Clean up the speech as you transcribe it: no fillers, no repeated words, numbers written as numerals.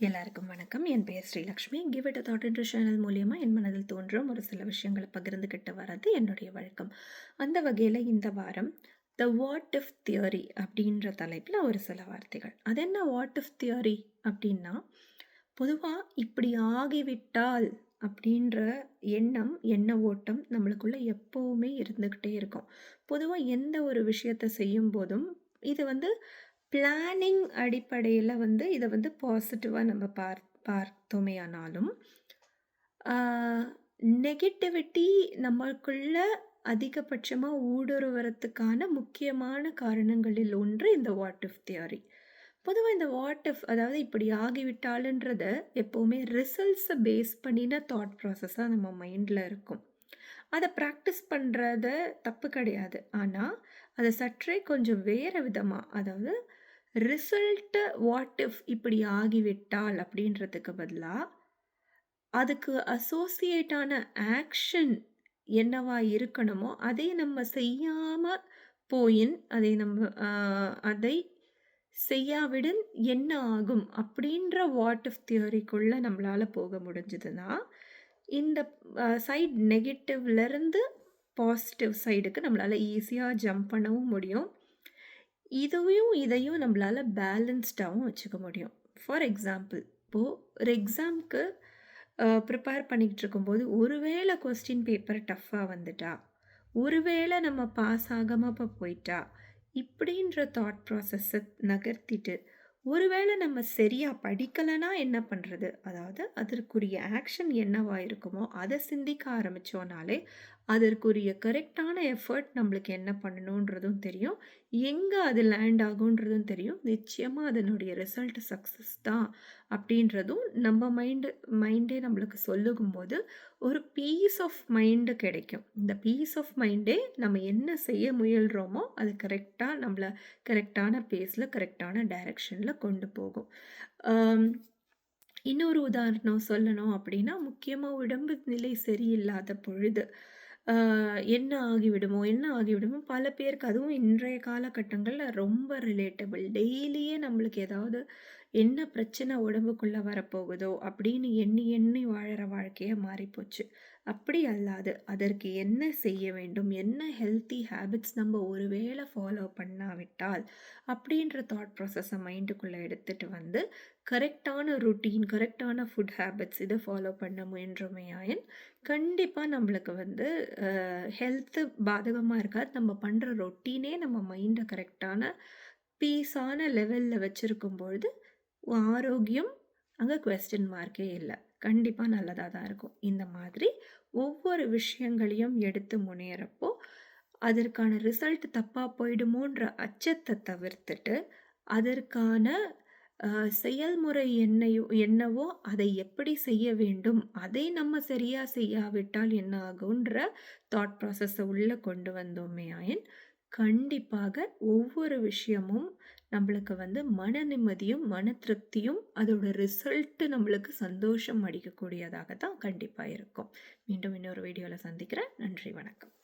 எல்லாருக்கும் வணக்கம். என் பெயர் Srilakshmi. Give it a thought இன்ட்ரு channel மூலியமா என் மனதில் தோன்றும் ஒரு சில விஷயங்களை பகிர்ந்துக்கிட்டு வர்றது என்னுடைய வழக்கம். அந்த வகையில் இந்த வாரம் த வாட் இஃப் தியரி அப்படின்ற தலைப்பில் ஒரு சில வார்த்தைகள். அது என்ன வாட் இஃப் தியரி அப்படின்னா, பொதுவாக இப்படி ஆகிவிட்டால் அப்படின்ற எண்ண ஓட்டம் நம்மளுக்குள்ள எப்பவுமே இருந்துக்கிட்டே இருக்கும். பொதுவாக எந்த ஒரு விஷயத்தை செய்யும் போதும் இது பிளானிங் அடிப்படையில் இதை பாசிட்டிவாக நம்ம பார்த்தோமே ஆனாலும், நெகட்டிவிட்டி நம்மளுக்குள்ள அதிகபட்சமாக ஊடுருவறதுக்கான முக்கியமான காரணங்களில் ஒன்று இந்த வாட் இஃப் தியரி. பொதுவாக இந்த வாட் இஃப், அதாவது இப்படி ஆகிவிட்டாலுன்றத எப்போவுமே ரிசல்ட்ஸை பேஸ் பண்ணின தாட் ப்ராசஸாக நம்ம மைண்டில் இருக்கும். அதை ப்ராக்டிஸ் பண்ணுறத தப்பு கிடையாது. ஆனால் அதை சற்றே கொஞ்சம் வேறு விதமாக, அதாவது ரிசல்ட்டு வாட் இஃப் இப்படி ஆகிவிட்டால் அப்படின்றதுக்கு பதிலாக அதுக்கு அசோசியேட்டான ஆக்ஷன் என்னவா இருக்கணுமோ அதை நம்ம செய்யாமல் போயின், அதை செய்யாவிடன் என்ன ஆகும் அப்படின்ற வாட் இஃப் தியரிக்குள்ளே நம்மளால் போக முடிஞ்சதுன்னா, இந்த சைட் நெகட்டிவ்லேருந்து பாசிட்டிவ் சைடுக்கு நம்மளால் ஈஸியாக ஜம்ப் பண்ணவும் முடியும். இதையும் நம்மளால் பேலன்ஸ்டாகவும் வச்சுக்க முடியும். ஃபார் எக்ஸாம்பிள், இப்போது ஒரு எக்ஸாமுக்கு ப்ரிப்பேர் பண்ணிக்கிட்டு இருக்கும்போது ஒருவேளை கொஸ்டின் பேப்பர் டஃப்பாக வந்துட்டா, ஒருவேளை நம்ம பாஸ் ஆகாமல் இப்போ போயிட்டா, இப்படின்ற தாட் ப்ராசஸை நகர்த்திட்டு, ஒருவேளை நம்ம சரியாக படிக்கலைன்னா என்ன பண்ணுறது, அதாவது அதற்குரிய ஆக்ஷன் என்னவா இருக்குமோ அதை சிந்திக்க ஆரம்பித்தோனாலே அதற்குரிய கரெக்டான எஃபர்ட் நம்மளுக்கு என்ன பண்ணணுன்றதும் தெரியும், எங்கே அது லேண்ட் ஆகுன்றதும் தெரியும். நிச்சயமாக அதனுடைய ரிசல்ட் சக்ஸஸ் தான் அப்படின்றதும் நம்ம மைண்டே நம்மளுக்கு சொல்லும்போது ஒரு பீஸ் ஆஃப் மைண்டு கிடைக்கும். இந்த பீஸ் ஆஃப் மைண்டே நம்ம என்ன செய்ய முயல்கிறோமோ அது கரெக்டாக நம்மளை கரெக்டான பேஸில் கரெக்டான டைரெக்ஷனில் கொண்டு போகும். இன்னொரு உதாரணம் சொல்லணும் அப்படின்னா, முக்கியமாக உடம்பு நிலை சரியில்லாத பொழுது என்ன ஆகிவிடுமோ பல பேருக்கு, அதுவும் இன்றைய காலகட்டங்களில் ரொம்ப ரிலேட்டபிள். டெய்லியே நம்மளுக்கு ஏதாவது என்ன பிரச்சனை உடம்புக்குள்ளே வரப்போகுதோ அப்படின்னு எண்ணி எண்ணி வாழற வாழ்க்கையாக மாறிப்போச்சு. அப்படி அல்லாது அதற்கு என்ன செய்ய வேண்டும், என்ன ஹெல்த்தி ஹேபிட்ஸ் நம்ம ஒருவேளை ஃபாலோ பண்ணாவிட்டால் அப்படின்ற தாட் ப்ராசஸை மைண்டுக்குள்ளே எடுத்துகிட்டு கரெக்டான ருட்டீன், கரெக்டான ஃபுட் ஹேபிட்ஸ் இதை ஃபாலோ பண்ண முயன்றமையாயின் கண்டிப்பாக நம்மளுக்கு ஹெல்த்து பாதகமாக இருக்காது. நம்ம பண்ணுற ரொட்டீனே நம்ம மைண்டை கரெக்டான பீஸான லெவலில் வச்சுருக்கும் பொழுது ஆரோக்கியம் அங்கே குவெஸ்டின் மார்க்கே இல்லை. கண்டிப்பாக நல்லதாக தான் இருக்கும். இந்த மாதிரி ஒவ்வொரு விஷயங்களையும் எடுத்து முன்னேறப்போ அதற்கான ரிசல்ட் தப்பாக போயிடுமோன்ற அச்சத்தை தவிர்த்துட்டு, அதற்கான செயல்முறை என்னவோ அதை எப்படி செய்ய வேண்டும், அதை நம்ம சரியாக செய்யாவிட்டால் என்ன ஆகுன்ற தாட் ப்ராசஸை உள்ளே கொண்டு வந்தோமே ஆயின் கண்டிப்பாக ஒவ்வொரு விஷயமும் நம்மளுக்கு மன நிம்மதியும் மன திருப்தியும் அதோட ரிசல்ட்டு நம்மளுக்கு சந்தோஷம் அளிக்கக்கூடியதாக தான் கண்டிப்பாக இருக்கும். மீண்டும் இன்னொரு வீடியோவில் சந்திக்கிறேன். நன்றி, வணக்கம்.